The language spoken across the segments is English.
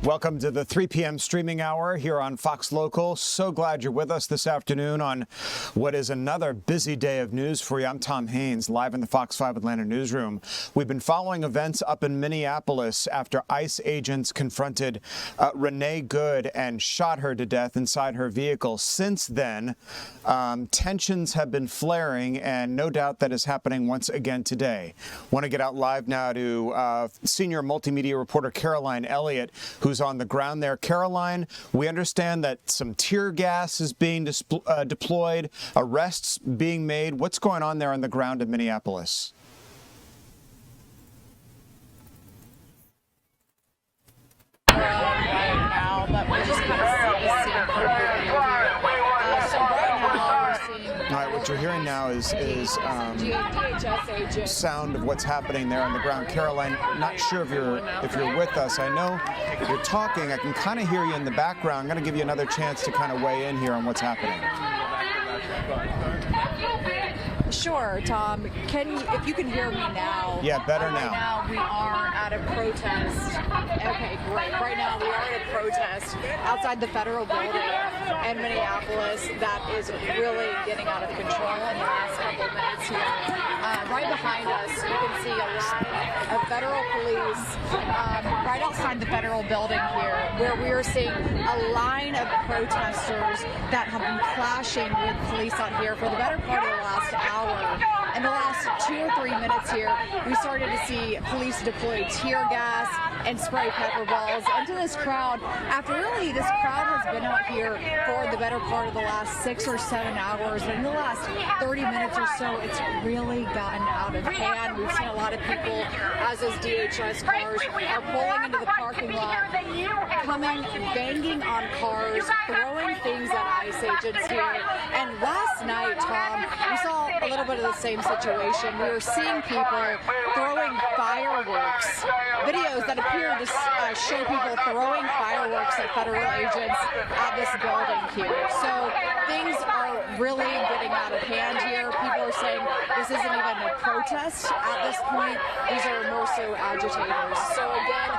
Welcome to the 3 p.m. streaming hour here on Fox Local. So glad you're with us this afternoon on what is another busy day of news for you. I'm Tom Haynes, live in the Fox 5 Atlanta newsroom. We've been following events up in Minneapolis after ICE agents confronted Renee Good and shot her to death inside her vehicle. Since then, tensions have been flaring, and no doubt that is happening once again today. Want to get out live now to senior multimedia reporter Caroline Elliott, who's on the ground there. Caroline, we understand that some tear gas is being deployed, arrests being made. What's going on there on the ground in Minneapolis? Right now, but we're just kind of seeing so right now we're seeing. All right, what you're hearing now is DHS agents. sound of what's happening there on the ground. Caroline, not sure if you're with us. I know you're talking. I can kind of hear you in the background. I'm going to give you another chance to kind of weigh in here on what's happening. Sure, Tom. If you can hear me now? Yeah, better now. Right now we are at a protest. Okay, great. Right now we are at a protest outside the federal building in Minneapolis that is really getting out of control in the last couple of minutes here. Right behind us, you can see a line of federal police right outside the federal building here, where we are seeing a line of protesters that have been clashing with police out here for the better part of the last hour. In the last 2 or 3 minutes here, we started to see police deploy tear gas and spray pepper balls into this crowd. After really, this crowd has been out here for the better part of the last 6 or 7 hours. And in the last 30 minutes or so, it's really gotten out of hand. We've seen a lot of people, as those DHS cars, are pulling into the parking lot, coming, banging on cars, throwing things at ICE agents here. And last night, Tom, we saw a little bit of the same situation. We were seeing people throwing fireworks, videos that appear to show people throwing fireworks at federal agents at this building here. So things are really getting out of hand here. People are saying this isn't even a protest at this point. These are more so agitators. So again,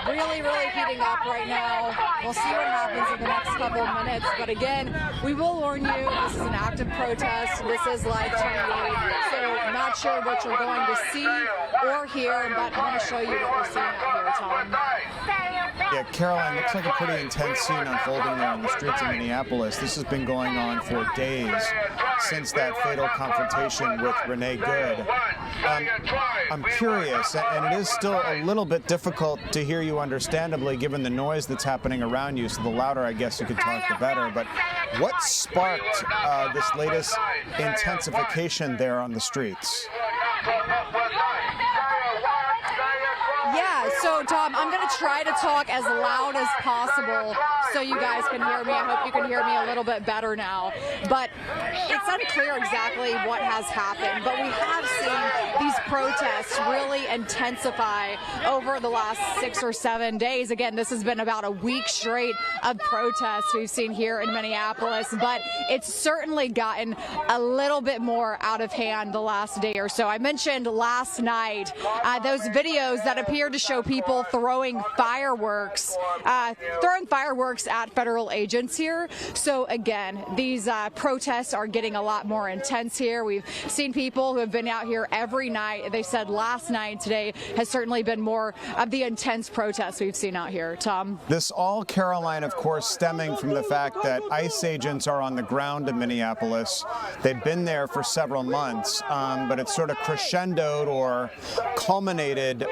really heating up right now. We'll see what happens in the next couple of minutes. But again, we will warn you, this is an active protest. This is live TV. So I'm not sure what you're going to see or hear, but I'm going to show you what we're seeing out here, Tom. Yeah, Caroline, looks like a pretty intense scene unfolding there on the streets of Minneapolis. This has been going on for days since that fatal confrontation with Renee Good. I'm curious, and it is still a little bit difficult to hear you understandably given the noise that's happening around you, so the louder I guess you could talk, the better. But what sparked this latest intensification there on the streets? Yeah, so Tom, I'm going to try to talk as loud as possible so you guys can hear me. I hope you can hear me a little bit better now. But it's unclear exactly what has happened, but we have seen these protests really intensify over the last 6 or 7 days. Again, this has been about a week straight of protests we've seen here in Minneapolis, but it's certainly gotten a little bit more out of hand the last day or so. I mentioned last night those videos that appear to show people throwing fireworks at federal agents here. So again, these protests are getting a lot more intense here. We've seen people who have been out here every night. They said last night, today has certainly been more of the intense protests we've seen out here. Tom? This all, Caroline, of course, stemming from the fact that ICE agents are on the ground in Minneapolis. They've been there for several months, but it's sort of crescendoed or culminated,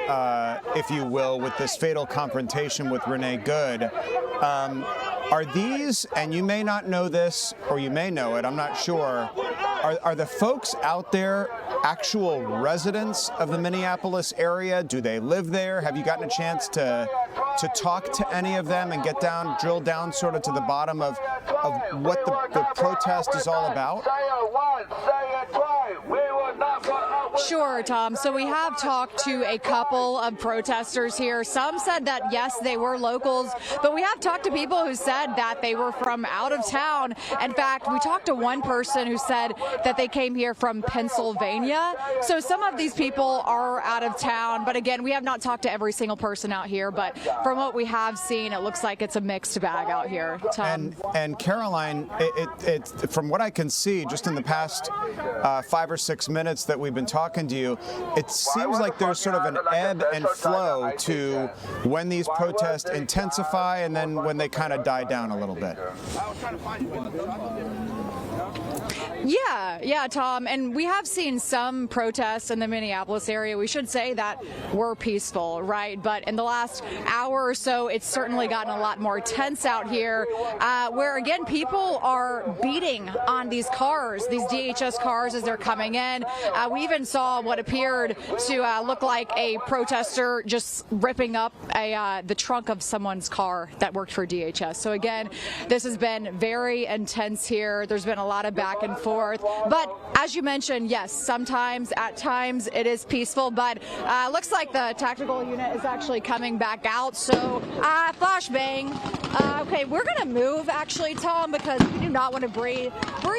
if you will, with this fatal confrontation with Renee Good. Are these, and you may not know this, or you may know it, I'm not sure, are the folks out there actual residents of the Minneapolis area? Do they live there? Have you gotten a chance to talk to any of them and drill down sort of to the bottom of what the protest is all about? Sure, Tom. So we have talked to a couple of protesters here. Some said that, yes, they were locals, but we have talked to people who said that they were from out of town. In fact, we talked to one person who said that they came here from Pennsylvania. So some of these people are out of town, but again, we have not talked to every single person out here, but from what we have seen, it looks like it's a mixed bag out here, Tom. And Caroline, it from what I can see, just in the past 5 or 6 minutes that we've been talking to you, it seems like there's sort of an ebb and flow to when these protests intensify and then when they kind of die down a little bit. Yeah, Tom, and we have seen some protests in the Minneapolis area, we should say, that were peaceful, right? But in the last hour or so, it's certainly gotten a lot more tense out here, where, again, people are beating on these cars, these DHS cars as they're coming in. We even saw what appeared to look like a protester just ripping up the trunk of someone's car that worked for DHS. So, again, this has been very intense here. There's been a lot of back and forth. But as you mentioned, yes, sometimes, at times, it is peaceful. But looks like the tactical unit is actually coming back out. So flashbang. Okay, we're going to move, actually, Tom, because we do not want to breathe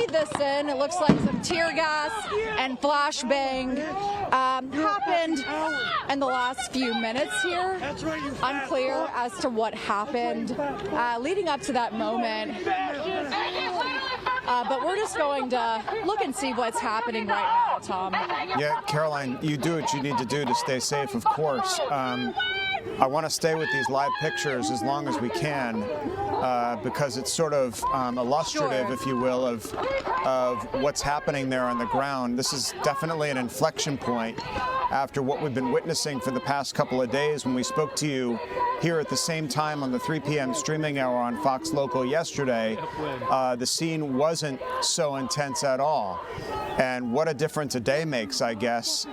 this in. It looks like some tear gas and flashbang happened in the last few minutes here. Unclear as to what happened leading up to that moment. But we're just going to look and see what's happening right now, Tom. Yeah, Caroline, you do what you need to do to stay safe, of course. I want to stay with these live pictures as long as we can because it's sort of illustrative, Sure. if you will, of what's happening there on the ground. This is definitely an inflection point after what we've been witnessing for the past couple of days when we spoke to you here at the same time on the 3 p.m. streaming hour on Fox Local yesterday. The scene wasn't so intense at all. And what a difference a day makes, I guess.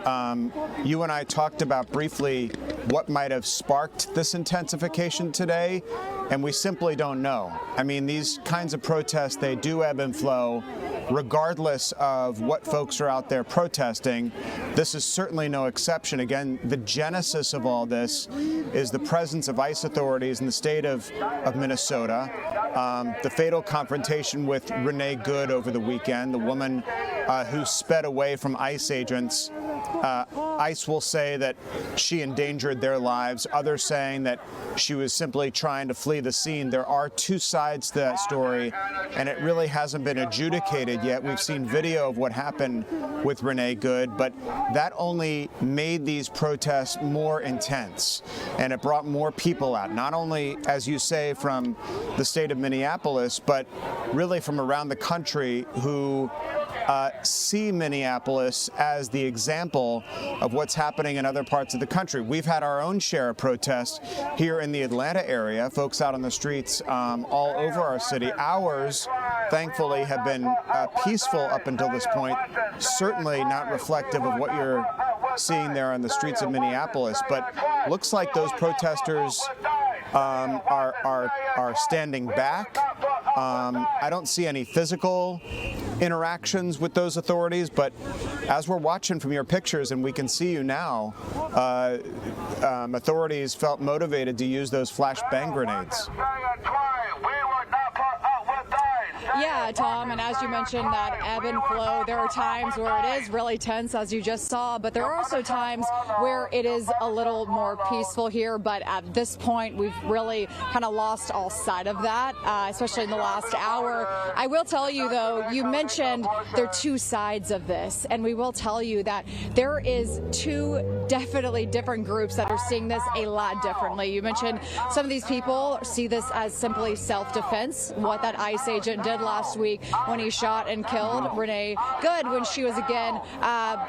You and I talked about briefly what might have sparked this intensification today, and we simply don't know. I mean, these kinds of protests, they do ebb and flow, regardless of what folks are out there protesting. This is certainly no exception. Again, the genesis of all this is the presence of ICE authorities in the state of Minnesota, the fatal confrontation with Renee Good over the weekend, the woman who sped away from ICE agents. ICE will say that she endangered their lives. Others saying that she was simply trying to flee the scene. There are two sides to that story, and it really hasn't been adjudicated yet. We've seen video of what happened with Renee Good, but that only made these protests more intense, and it brought more people out, not only, as you say, from the state of Minneapolis, but really from around the country who see Minneapolis as the example of what's happening in other parts of the country. We've had our own share of protests here in the Atlanta area, folks out on the streets all over our city. Ours, thankfully, have been peaceful up until this point, certainly not reflective of what you're seeing there on the streets of Minneapolis, but looks like those protesters are standing back. I don't see any physical interactions with those authorities, but as we're watching from your pictures, and we can see you now, authorities felt motivated to use those flashbang grenades. Yeah, Tom, and as you mentioned, that ebb and flow, there are times where it is really tense, as you just saw, but there are also times where it is a little more peaceful here, but at this point, we've really kind of lost all sight of that, especially in the last hour. I will tell you, though, you mentioned there are two sides of this, and we will tell you that there is two definitely different groups that are seeing this a lot differently. You mentioned some of these people see this as simply self-defense, what that ICE agent did last week when he shot and killed Renee Good when she was again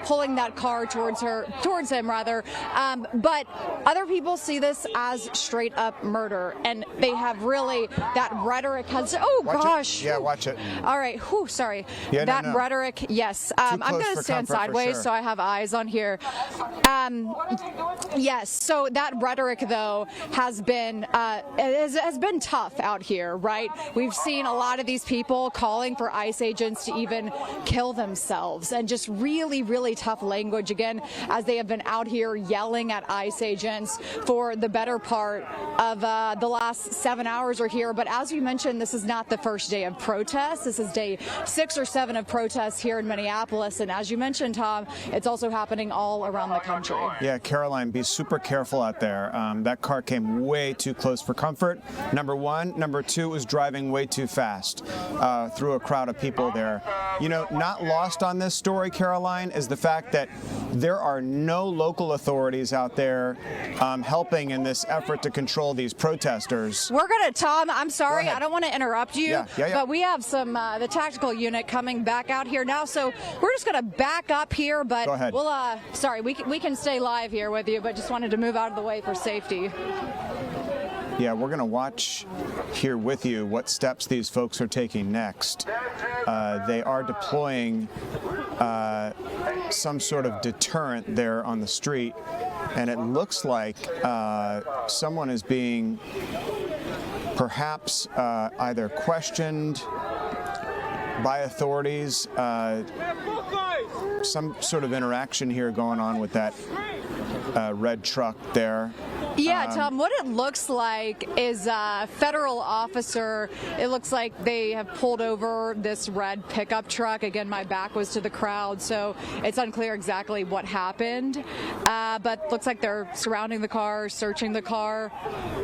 pulling that car towards him. But other people see this as straight up murder, and they have really that rhetoric has. Oh Watch gosh! It. Yeah, watch it. All right. Whew, sorry. Yeah, that no. rhetoric. Yes. I'm going to stand sideways sure. so I have eyes on here. Yes. So that rhetoric, though, has been tough out here, right? We've seen a lot of these people calling for ICE agents to even kill themselves, and just really, really tough language again as they have been out here yelling at ICE agents for the better part of the last 7 hours or here. But as you mentioned, this is not the first day of protests. This is day 6 or 7 of protests here in Minneapolis, and as you mentioned, Tom, it's also happening all around the country. Yeah, Caroline, be super careful out there. That car came way too close for comfort, number one. Number two, it was driving way too fast through a crowd of people there. You know, not lost on this story, Caroline, is the fact that there are no local authorities out there helping in this effort to control these protesters. We're going to, Tom, I'm sorry, I don't want to interrupt you, Yeah. but we have the tactical unit coming back out here now, so we're just going to back up here, but go ahead. We'll, sorry, we can stay live here with you, but just wanted to move out of the way for safety. Yeah, we're going to watch here with you what steps these folks are taking next. They are deploying some sort of deterrent there on the street, and it looks like someone is being perhaps either questioned by authorities, some sort of interaction here going on with that red truck there. Yeah, Tom, what it looks like is a federal officer. It looks like they have pulled over this red pickup truck. Again, my back was to the crowd, so it's unclear exactly what happened. But looks like they're surrounding the car, searching the car.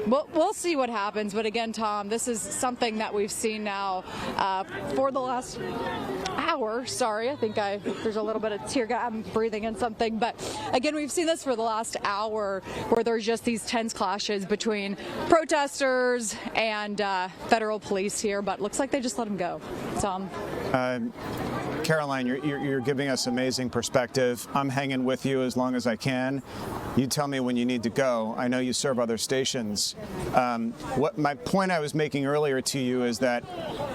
We'll see what happens. But again, Tom, this is something that we've seen now for the last hour. Sorry, I think there's a little bit of tear gas. I'm breathing in something. But again, we've seen this for the last hour where there's just these tense clashes between protesters and federal police here. But looks like they just let them go. Tom. Caroline, you're giving us amazing perspective. I'm hanging with you as long as I can. You tell me when you need to go. I know you serve other stations. What my point I was making earlier to you is that,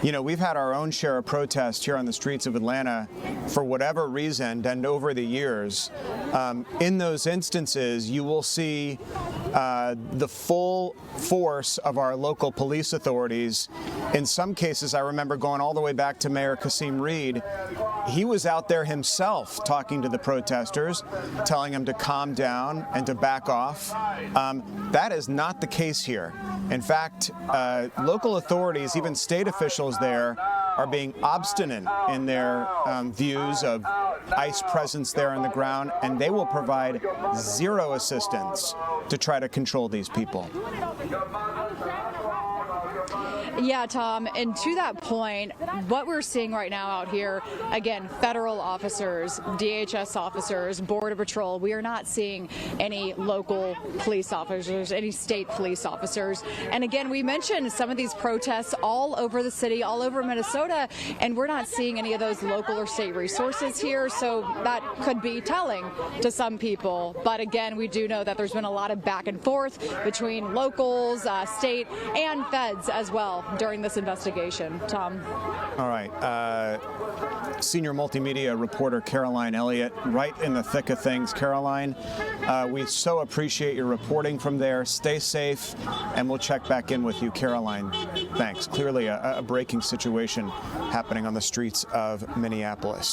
you know, we've had our own share of protests here on the streets of Atlanta for whatever reason, and over the years. In those instances, you will see the full force of our local police authorities. In some cases, I remember going all the way back to Mayor Kasim Reed. He was out there himself talking to the protesters, telling them to calm down and to back off. That is not the case here. In fact, local authorities, even state officials there, are being obstinate in their views of ICE presence there on the ground, and they will provide zero assistance to try to control these people. Yeah, Tom, and to that point, what we're seeing right now out here, again, federal officers, DHS officers, Border Patrol, we are not seeing any local police officers, any state police officers. And again, we mentioned some of these protests all over the city, all over Minnesota, and we're not seeing any of those local or state resources here, so that could be telling to some people. But again, we do know that there's been a lot of back and forth between locals, state, and feds as well during this investigation. Tom. All right. Senior multimedia reporter Caroline Elliott, right in the thick of things. Caroline, we so appreciate your reporting from there. Stay safe, and we'll check back in with you, Caroline. Thanks. Clearly a breaking situation happening on the streets of Minneapolis.